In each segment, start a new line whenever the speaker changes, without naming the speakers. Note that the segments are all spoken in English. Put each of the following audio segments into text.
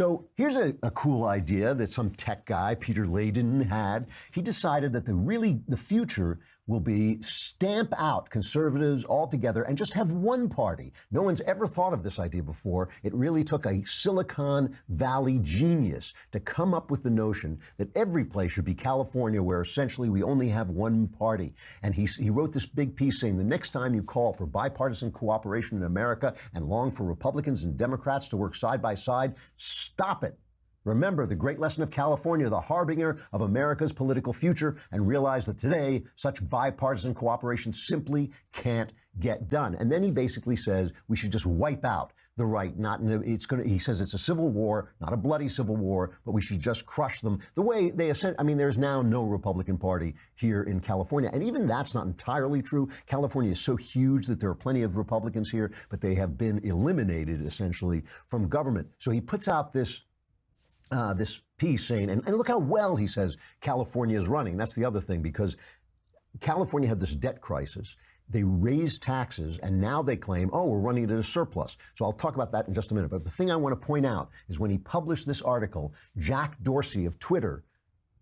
So here's a cool idea that some tech guy, Peter Layden, had. He decided that the future will be stamp out conservatives altogether and just have one party. No one's ever thought of this idea before. It really took a Silicon Valley genius to come up with the notion that every place should be California, where essentially we only have one party. And he wrote this big piece saying the next time you call for bipartisan cooperation in America and long for Republicans and Democrats to work side by side, stop it. Remember the great lesson of California, the harbinger of America's political future, and realize that today such bipartisan cooperation simply can't get done. And then he basically says we should just wipe out the right. He says it's a civil war, not a bloody civil war, but we should just crush them. The way they there's now no Republican Party here in California. And even that's not entirely true. California is so huge that there are plenty of Republicans here, but they have been eliminated essentially from government. So he puts out this piece saying, and look how well he says California is running. That's the other thing, because California had this debt crisis. They raised taxes, and now they claim, oh, we're running it at a surplus. So I'll talk about that in just a minute. But the thing I want to point out is when he published this article, Jack Dorsey of Twitter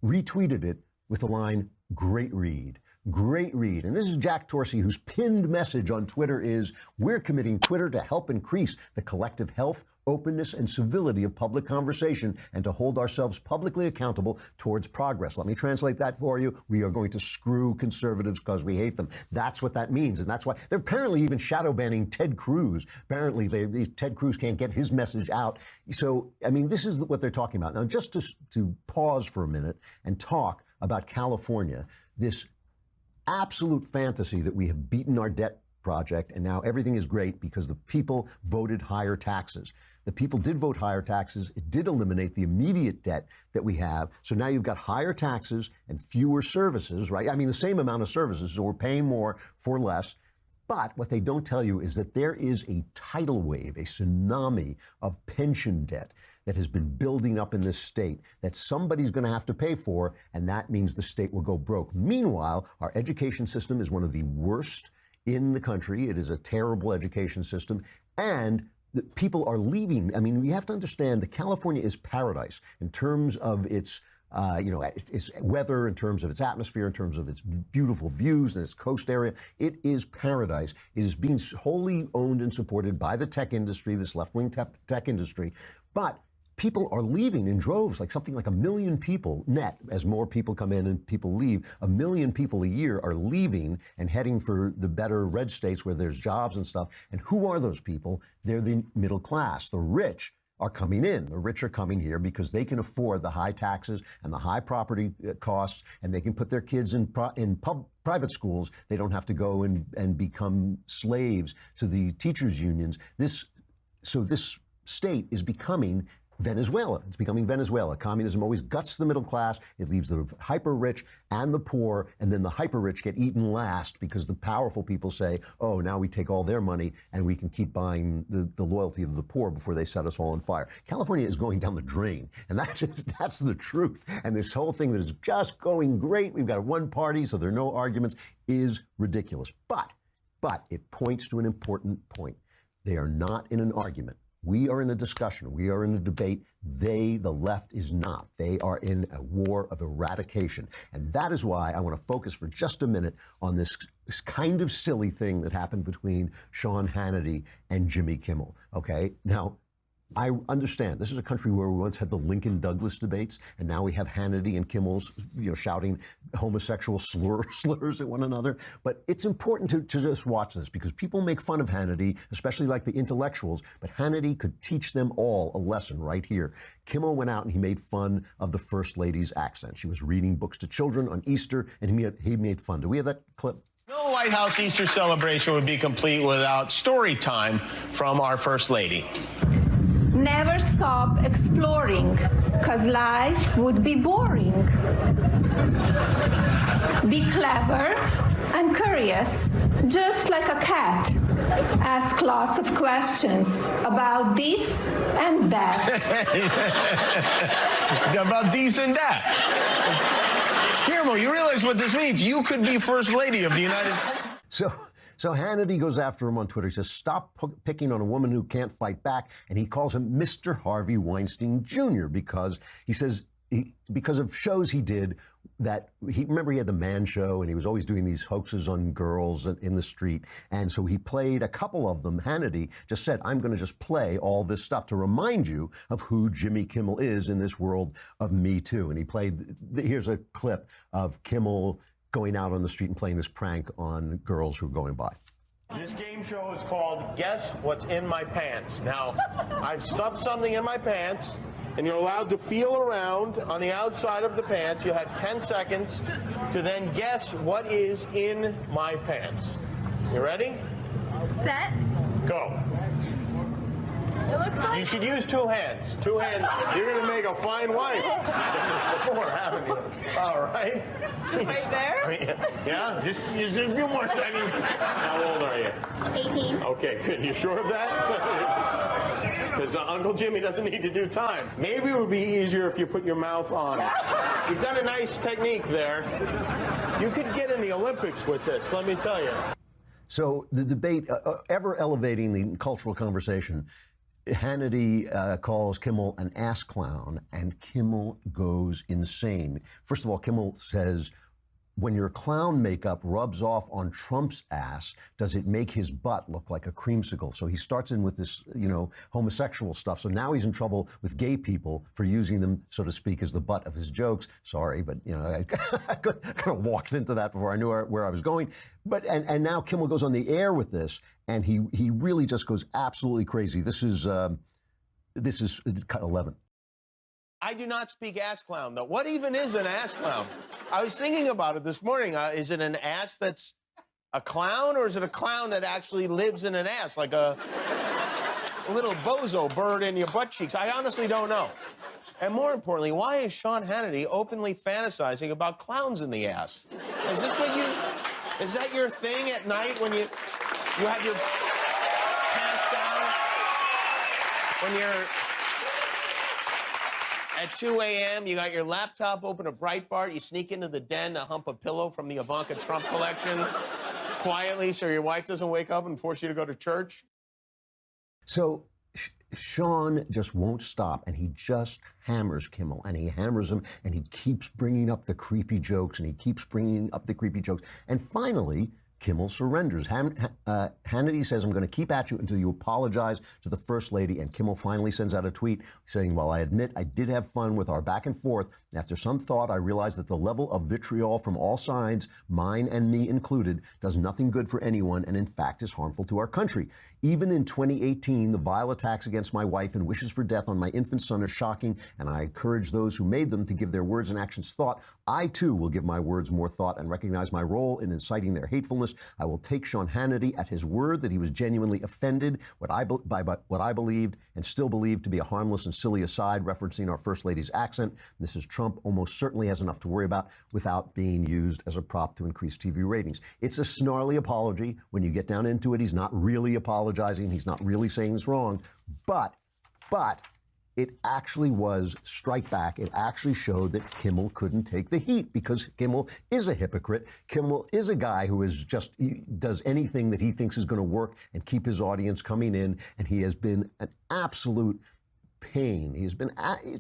retweeted it with the line, "Great read." Great read. And this is Jack Dorsey, whose pinned message on Twitter is, we're committing Twitter to help increase the collective health, openness, and civility of public conversation and to hold ourselves publicly accountable towards progress. Let me translate that for you. We are going to screw conservatives because we hate them. That's what that means. And that's why they're apparently even shadow banning Ted Cruz. Apparently Ted Cruz can't get his message out. So, I mean, this is what they're talking about. Now, just to pause for a minute and talk about California, this absolute fantasy that we have beaten our debt project and now everything is great because the people voted higher taxes. The people did vote higher taxes. It did eliminate the immediate debt that we have. So now you've got higher taxes and fewer services, right? I mean, the same amount of services, so we're paying more for less. But what they don't tell you is that there is a tidal wave, a tsunami of pension debt that has been building up in this state that somebody's going to have to pay for, and that means the state will go broke. Meanwhile, our education system is one of the worst in the country. It is a terrible education system, and the people are leaving. I mean, we have to understand that California is paradise in terms of its its weather, in terms of its atmosphere, in terms of its beautiful views and its coast area. It is paradise. It is being wholly owned and supported by the tech industry, this left-wing tech industry. But people are leaving in droves, like something like 1 million people net. As more people come in and people leave, 1 million people a year are leaving and heading for the better red states where there's jobs and stuff. And who are those people? They're the middle class. The rich are coming in. The rich are coming here because they can afford the high taxes and the high property costs, and they can put their kids in private schools. They don't have to go and become slaves to the teachers' unions. So this state is becoming Venezuela. It's becoming Venezuela. Communism always guts the middle class. It leaves the hyper-rich and the poor, and then the hyper-rich get eaten last because the powerful people say, oh, now we take all their money and we can keep buying the loyalty of the poor before they set us all on fire. California is going down the drain, and that's the truth. And this whole thing that is just going great, we've got one party, so there are no arguments, is ridiculous. But it points to an important point. They are not in an argument. We are in a discussion. We are in a debate. The left, is not. They are in a war of eradication. And that is why I want to focus for just a minute on this kind of silly thing that happened between Sean Hannity and Jimmy Kimmel. Okay? Now, I understand this is a country where we once had the Lincoln-Douglas debates, and now we have Hannity and Kimmel's, shouting homosexual slurs at one another. But it's important to just watch this because people make fun of Hannity, especially like the intellectuals, but Hannity could teach them all a lesson right here. Kimmel went out and he made fun of the First Lady's accent. She was reading books to children on Easter, and he made fun. Do we have that clip?
No White House Easter celebration would be complete without story time from our First Lady.
Never stop exploring, because life would be boring. Be clever and curious, just like a cat. Ask lots of questions about this and that.
About this and that. Guillermo, you realize what this means? You could be First Lady of the United States.
So Hannity goes after him on Twitter. He says, stop picking on a woman who can't fight back. And he calls him Mr. Harvey Weinstein Jr. because he says, because of shows he did that remember he had the Man Show and he was always doing these hoaxes on girls in the street. And so he played a couple of them. Hannity just said, I'm going to just play all this stuff to remind you of who Jimmy Kimmel is in this world of Me Too. And he played, here's a clip of Kimmel going out on the street and playing this prank on girls who are going by.
This game show is called Guess What's in My Pants. Now, I've stuffed something in my pants, and you're allowed to feel around on the outside of the pants. You have 10 seconds to then guess what is in my pants. You ready?
Set.
Go.
It looks like...
You should use two hands. Two hands. You're going to make a fine wife. You've done this before, haven't you? All right.
Just right there?
Yeah? Just a few more seconds. How old are you?
18.
Okay, good. You sure of that? Because Uncle Jimmy doesn't need to do time. Maybe it would be easier if you put your mouth on it. You've got a nice technique there. You could get in the Olympics with this, let me tell you.
So the debate, ever elevating the cultural conversation, Hannity calls Kimmel an ass clown, and Kimmel goes insane. First of all, Kimmel says, when your clown makeup rubs off on Trump's ass, does it make his butt look like a creamsicle? So he starts in with this, homosexual stuff. So now he's in trouble with gay people for using them, so to speak, as the butt of his jokes. Sorry, but, I kind of walked into that before I knew where I was going. But and now Kimmel goes on the air with this, and he really just goes absolutely crazy. This is cut 11.
I do not speak ass clown, though. What even is an ass clown? I was thinking about it this morning. Is it an ass that's a clown, or is it a clown that actually lives in an ass, like a little bozo bird in your butt cheeks? I honestly don't know. And more importantly, why is Sean Hannity openly fantasizing about clowns in the ass? Is that your thing at night when you have your pants down? When you're at 2 a.m., you got your laptop open at Breitbart, you sneak into the den to hump a pillow from the Ivanka Trump collection quietly so your wife doesn't wake up and force you to go to church?
So Sean just won't stop, and he just hammers Kimmel, and he hammers him, and he keeps bringing up the creepy jokes, and he keeps bringing up the creepy jokes. And finally, Kimmel surrenders. Hannity says, I'm going to keep at you until you apologize to the First Lady. And Kimmel finally sends out a tweet saying, well, I admit I did have fun with our back and forth. After some thought, I realized that the level of vitriol from all sides, mine and me included, does nothing good for anyone and in fact is harmful to our country. Even in 2018, the vile attacks against my wife and wishes for death on my infant son are shocking, and I encourage those who made them to give their words and actions thought. I, too, will give my words more thought and recognize my role in inciting their hatefulness. I will take Sean Hannity at his word that he was genuinely offended by what I believed and still believe to be a harmless and silly aside referencing our First Lady's accent. Mrs. Trump almost certainly has enough to worry about without being used as a prop to increase TV ratings. It's a snarly apology. When you get down into it, he's not really apologizing. He's not really saying it's wrong. But it actually was strike back. It actually showed that Kimmel couldn't take the heat because Kimmel is a hypocrite. Kimmel is a guy who does anything that he thinks is going to work and keep his audience coming in. And he has been an absolute pain. He has been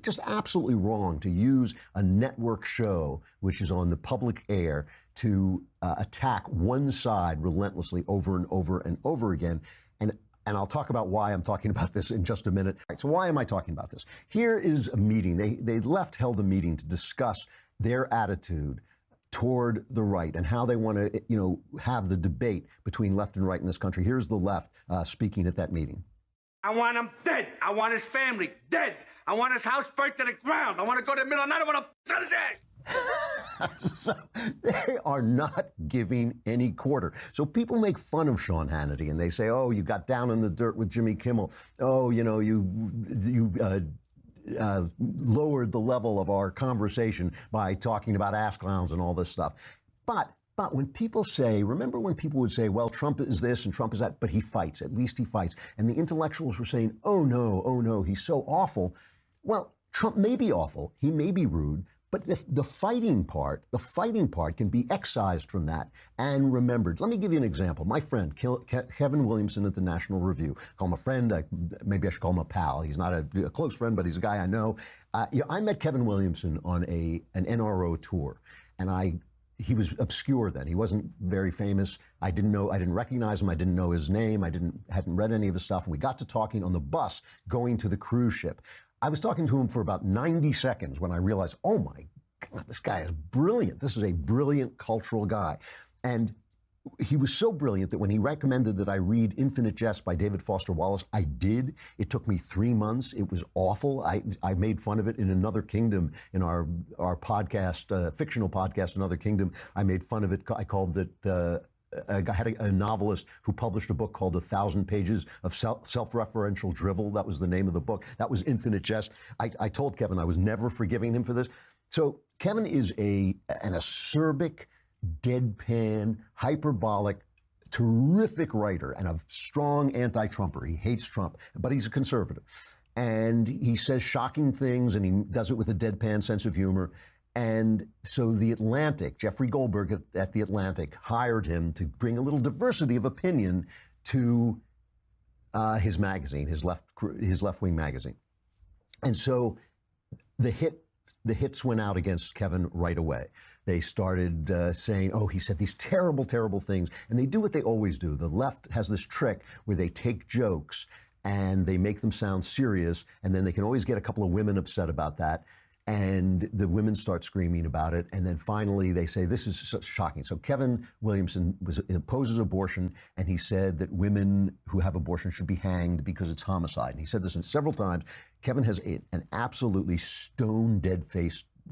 just absolutely wrong to use a network show, which is on the public air, to attack one side relentlessly over and over and over again. And I'll talk about why I'm talking about this in just a minute. All right, so why am I talking about this? Here is a meeting. They held a meeting to discuss their attitude toward the right and how they want to, have the debate between left and right in this country. Here's the left speaking at that meeting.
I want him dead. I want his family dead. I want his house burnt to the ground. I want to go to the middle of the night. I want to on his ass.
So they are not giving any quarter. So people make fun of Sean Hannity and they say, oh, you got down in the dirt with Jimmy Kimmel. Oh, you lowered the level of our conversation by talking about ass clowns and all this stuff. But when people say, remember when people would say, well, Trump is this and Trump is that, but he fights, at least he fights. And the intellectuals were saying, oh no, he's so awful. Well, Trump may be awful, he may be rude, But the fighting part can be excised from that and remembered. Let me give you an example. My friend, Kevin Williamson at the National Review, call him a friend, maybe I should call him a pal. He's not a close friend, but he's a guy I know. I met Kevin Williamson on an NRO tour, and he was obscure then. He wasn't very famous. I didn't recognize him. I didn't know his name. Hadn't read any of his stuff. And we got to talking on the bus going to the cruise ship. I was talking to him for about 90 seconds when I realized, oh my God, this guy is brilliant. This is a brilliant cultural guy. And he was so brilliant that when he recommended that I read Infinite Jest by David Foster Wallace, I did. It took me 3 months. It was awful. I made fun of it in Another Kingdom, in our podcast, fictional podcast, Another Kingdom. I made fun of it. I called it, I had a novelist who published a book called 1,000 Pages of Self-Referential Drivel. That was the name of the book. That was Infinite Jest. I told Kevin I was never forgiving him for this. So Kevin is an acerbic, deadpan, hyperbolic, terrific writer and a strong anti-Trumper. He hates Trump, but he's a conservative. And he says shocking things, and he does it with a deadpan sense of humor. And so The Atlantic, Jeffrey Goldberg at The Atlantic, hired him to bring a little diversity of opinion to his magazine, his left-wing magazine. And so the hits went out against Kevin right away. They started saying, oh, he said these terrible, terrible things. And they do what they always do. The left has this trick where they take jokes and they make them sound serious, and then they can always get a couple of women upset about that. And the women start screaming about it. And then finally they say, this is shocking. So Kevin Williamson opposes abortion, and he said that women who have abortion should be hanged because it's homicide. And he said this several times. Kevin has an absolutely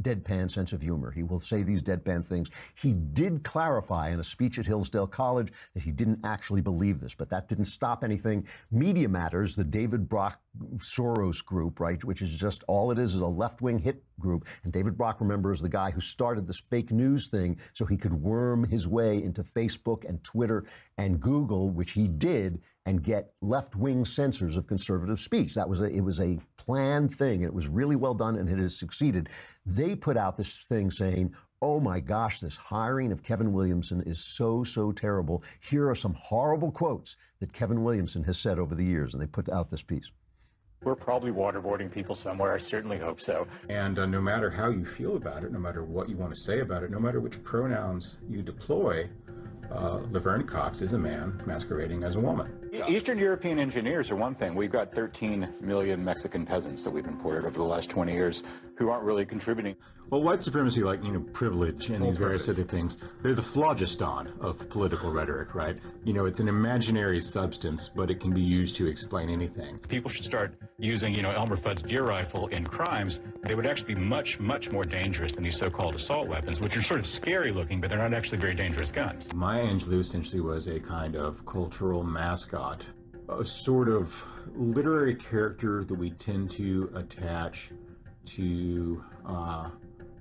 deadpan sense of humor. He will say these deadpan things. He did clarify in a speech at Hillsdale College that he didn't actually believe this, but that didn't stop anything. Media Matters, the David Brock Soros group, right, which is just all it is a left-wing hit group. And David Brock, remember, is the guy who started this fake news thing so he could worm his way into Facebook and Twitter and Google, which he did, and get left-wing censors of conservative speech. It was a planned thing. It was really well done, and it has succeeded. They put out this thing saying, oh my gosh, this hiring of Kevin Williamson is so, so terrible. Here are some horrible quotes that Kevin Williamson has said over the years, and they put out this piece.
We're probably waterboarding people somewhere. I certainly hope so.
And no matter how you feel about it, no matter what you want to say about it, no matter which pronouns you deploy, Laverne Cox is a man masquerading as a woman.
Eastern European engineers are one thing. We've got 13 million Mexican peasants that we've imported over the last 20 years who aren't really contributing.
Well, white supremacy, like, privilege and these various other things, they're the phlogiston of political rhetoric, right? It's an imaginary substance, but it can be used to explain anything.
People should start using, Elmer Fudd's deer rifle in crimes. They would actually be much, much more dangerous than these so-called assault weapons, which are sort of scary looking, but they're not actually very dangerous guns.
Maya Angelou essentially was a kind of cultural mascot, a sort of literary character that we tend to attach to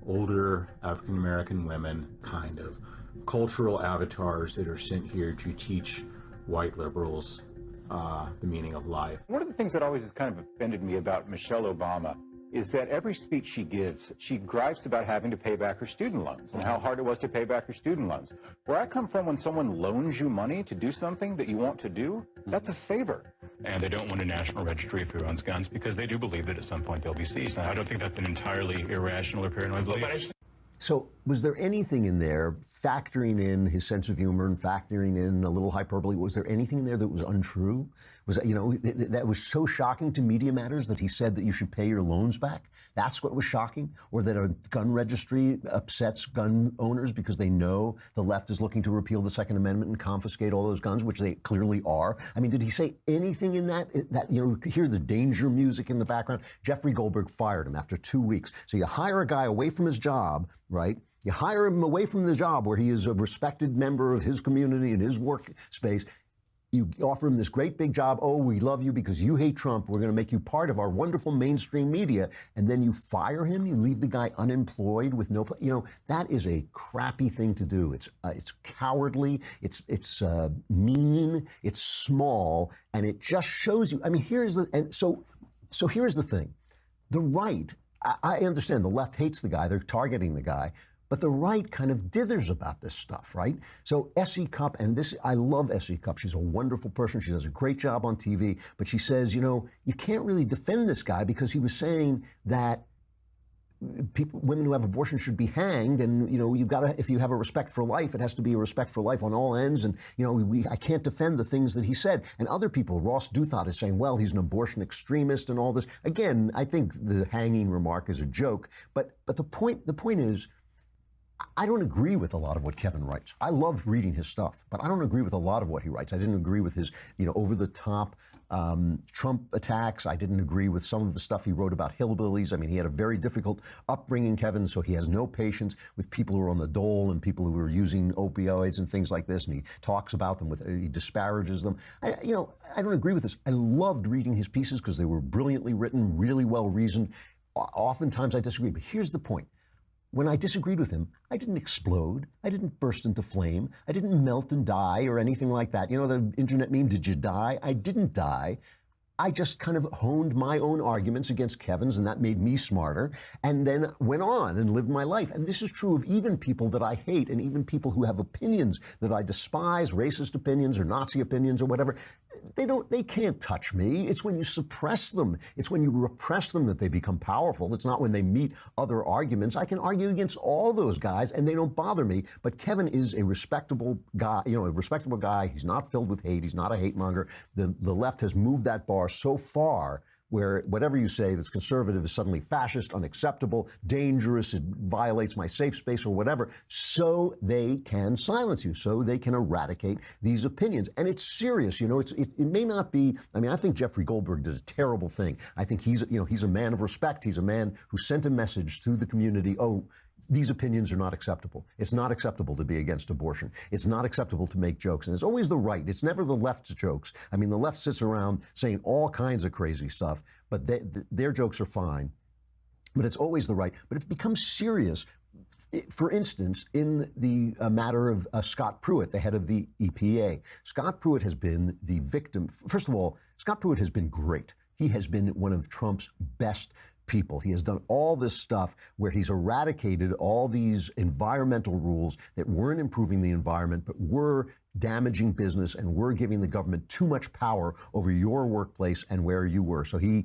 older African-American women, kind of cultural avatars that are sent here to teach white liberals the meaning of life.
One of the things that always has kind of offended me about Michelle Obama is that every speech she gives, she gripes about having to pay back her student loans and how hard it was to pay back her student loans. Where I come from, when someone loans you money to do something that you want to do, that's a favor.
And they don't want a national registry of who owns guns because they do believe that at some point they'll be seized. Now, I don't think that's an entirely irrational or paranoid belief.
So was there anything in there, factoring in his sense of humor and factoring in a little hyperbole, was there anything in there that was untrue? Was that, that was so shocking to Media Matters that he said that you should pay your loans back? That's what was shocking? Or that a gun registry upsets gun owners because they know the left is looking to repeal the Second Amendment and confiscate all those guns, which they clearly are? I mean, did he say anything in that hear the danger music in the background? Jeffrey Goldberg fired him after 2 weeks. So you hire a guy away from his job, right? You hire him away from the job where he is a respected member of his community and his workspace. You offer him this great big job. Oh, we love you because you hate Trump. We're going to make you part of our wonderful mainstream media. And then you fire him. You leave the guy unemployed with no, that is a crappy thing to do. It's cowardly. It's mean. It's small. And it just shows you. I mean, so here's the thing. The right I understand the left hates the guy, they're targeting the guy, but the right kind of dithers about this stuff, right? So S.E. Cupp, and this, I love S.E. Cupp. She's a wonderful person. She does a great job on TV, but she says, you know, you can't really defend this guy because he was saying that women who have abortion should be hanged, and you know, you've got to, if you have a respect for life, it has to be a respect for life on all ends. And you know, I can't defend the things that he said. And other people, Ross Douthat is saying, well, he's an abortion extremist and all this. Again, I think the hanging remark is a joke, but the point is, I don't agree with a lot of what Kevin writes. I love reading his stuff, but I don't agree with a lot of what he writes. I didn't agree with his, you know, over-the-top Trump attacks. I didn't agree with some of the stuff he wrote about hillbillies. I mean, he had a very difficult upbringing, Kevin, so he has no patience with people who are on the dole and people who are using opioids and things like this, and he talks about them, he disparages them. I don't agree with this. I loved reading his pieces because they were brilliantly written, really well reasoned. Oftentimes I disagree, but here's the point. When I disagreed with him, I didn't explode. I didn't burst into flame. I didn't melt and die or anything like that. You know the internet meme, did you die? I didn't die. I just kind of honed my own arguments against Kevin's, and that made me smarter, and then went on and lived my life. And this is true of even people that I hate, and even people who have opinions that I despise, racist opinions or Nazi opinions or whatever. They can't touch me. It's when you suppress them, it's when you repress them that they become powerful. It's not when they meet other arguments. I can argue against all those guys and they don't bother me. But Kevin is a respectable guy, you know, a respectable guy. He's not filled with hate. He's not a hate monger. The left has moved that bar so far where whatever you say that's conservative is suddenly fascist, unacceptable, dangerous, it violates my safe space or whatever, so they can silence you, so they can eradicate these opinions. And it's serious, you know, it may not be, I mean, I think Jeffrey Goldberg did a terrible thing. I think he's a man of respect. He's a man who sent a message to the community, oh, these opinions are not acceptable. It's not acceptable to be against abortion. It's not acceptable to make jokes. And it's always the right. It's never the left's jokes. I mean, the left sits around saying all kinds of crazy stuff, but their jokes are fine. But it's always the right. But it becomes serious. For instance, in the matter of Scott Pruitt, the head of the EPA. Scott Pruitt has been the victim. First of all, Scott Pruitt has been great. He has been one of Trump's best people. He has done all this stuff where he's eradicated all these environmental rules that weren't improving the environment, but were damaging business and were giving the government too much power over your workplace and where you were. So he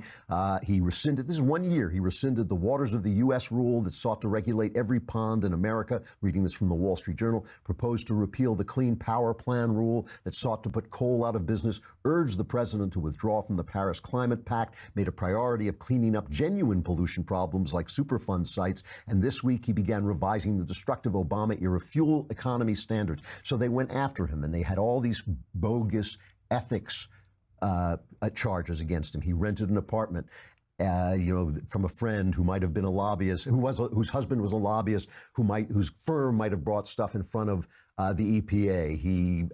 rescinded, this is 1 year, he rescinded the Waters of the U.S. rule that sought to regulate every pond in America, reading this from the Wall Street Journal, proposed to repeal the Clean Power Plan rule that sought to put coal out of business, urged the president to withdraw from the Paris Climate Pact, made a priority of cleaning up genuine pollution problems like Superfund sites, and this week he began revising the destructive Obama-era fuel economy standards. So they went after him, and they had all these bogus ethics charges against him. He rented an apartment, from a friend who might have been a lobbyist, whose husband was a lobbyist, whose firm might have brought stuff in front of the EPA. He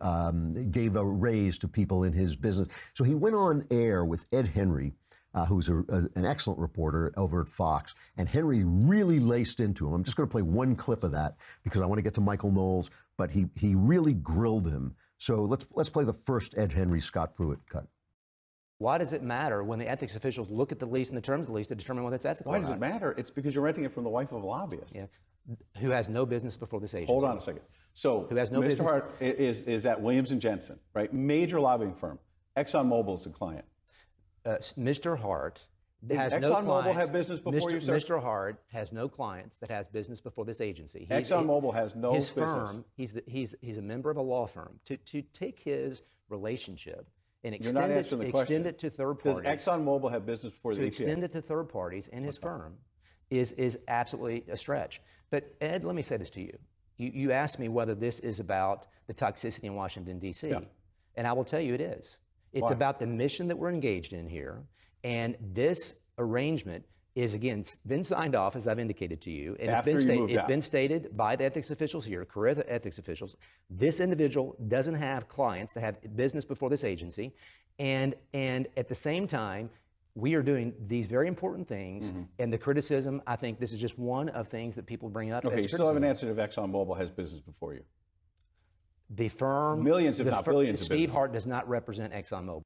gave a raise to people in his business. So he went on air with Ed Henry, who's an excellent reporter over at Fox, and Henry really laced into him. I'm just going to play one clip of that because I want to get to Michael Knowles, but he really grilled him. So let's play the first Ed Henry Scott Pruitt cut.
Why does it matter when the ethics officials look at the lease and the terms of the lease to determine whether it's ethical?
Why does it matter? It's because you're renting it from the wife of a lobbyist.
Yeah. Who has no business before this agency.
Hold on a second. So
who has no
Mr.
business.
Hart is at Williams & Jensen, right? Major lobbying firm. ExxonMobil is a client.
Mr. Hart has no
ExxonMobil
clients.
have business before you, sir?
Mr. Hart has no clients that has business before this agency.
ExxonMobil has no
his
business.
Firm, he's a member of a law firm. To take his relationship and
You're not answering the question.
extend it to third parties.
Does ExxonMobil have business before the EPA?
To extend it to third parties in his firm is absolutely a stretch. But Ed, let me say this to you. You asked me whether this is about the toxicity in Washington, D.C.
Yeah.
And I will tell you it is. It's
Why?
about the mission that we're engaged in here. And this arrangement is, again, been signed off, as I've indicated to you. And it's been stated by the ethics officials here, career ethics officials. This individual doesn't have clients that have business before this agency. And at the same time, we are doing these very important things. Mm-hmm. And the criticism, I think this is just one of things that people bring up.
Okay, you still haven't answered if ExxonMobil has business before you.
The firm.
Millions, if not billions of
Steve
business.
Hart does not represent ExxonMobil.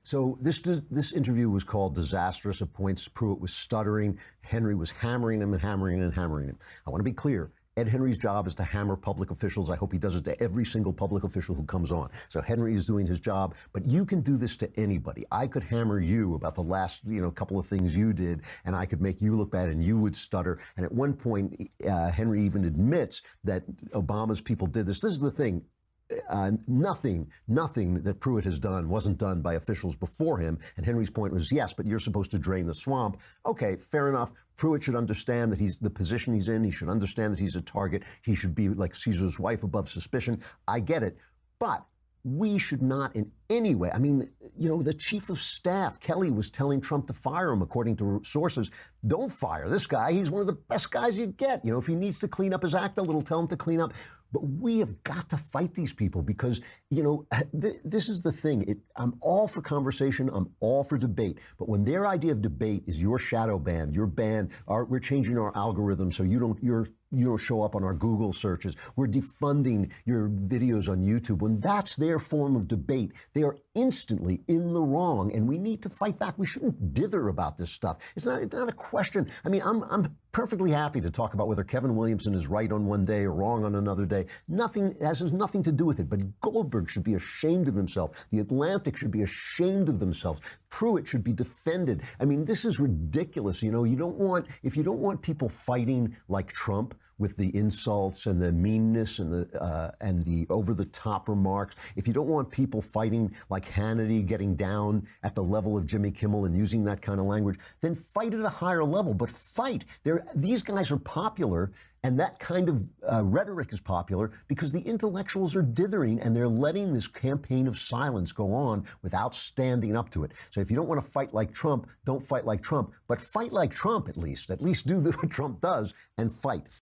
So this interview was called disastrous. At points, Pruitt was stuttering. Henry was hammering him and hammering him and hammering him. I want to be clear. Ed Henry's job is to hammer public officials. I hope he does it to every single public official who comes on. So Henry is doing his job, but you can do this to anybody. I could hammer you about the last, couple of things you did, and I could make you look bad, and you would stutter. And at one point, Henry even admits that Obama's people did this. This is the thing. Nothing that Pruitt has done wasn't done by officials before him. And Henry's point was, yes, but you're supposed to drain the swamp. Okay, fair enough. Pruitt should understand that he's the position he's in. He should understand that he's a target. He should be like Caesar's wife, above suspicion. I get it. But we should not in any way. I mean, the chief of staff, Kelly, was telling Trump to fire him, according to sources. Don't fire this guy. He's one of the best guys you get. If he needs to clean up his act a little, tell him to clean up. But we have got to fight these people because, this is the thing. I'm all for conversation. I'm all for debate. But when their idea of debate is your shadow ban, your ban, we're changing our algorithm so you don't show up on our Google searches. We're defunding your videos on YouTube. When that's their form of debate, they are instantly in the wrong, and we need to fight back. We shouldn't dither about this stuff. It's not a question. I mean, I'm perfectly happy to talk about whether Kevin Williamson is right on one day or wrong on another day. Has nothing to do with it. But Goldberg should be ashamed of himself. The Atlantic should be ashamed of themselves. Pruitt should be defended. I mean, this is ridiculous. If you don't want people fighting like Trump, with the insults and the meanness and the over-the-top remarks, if you don't want people fighting like Hannity, getting down at the level of Jimmy Kimmel and using that kind of language, then fight at a higher level. But fight. These guys are popular, and that kind of rhetoric is popular because the intellectuals are dithering, and they're letting this campaign of silence go on without standing up to it. So if you don't want to fight like Trump, don't fight like Trump, but fight like Trump at least. At least do what Trump does and fight.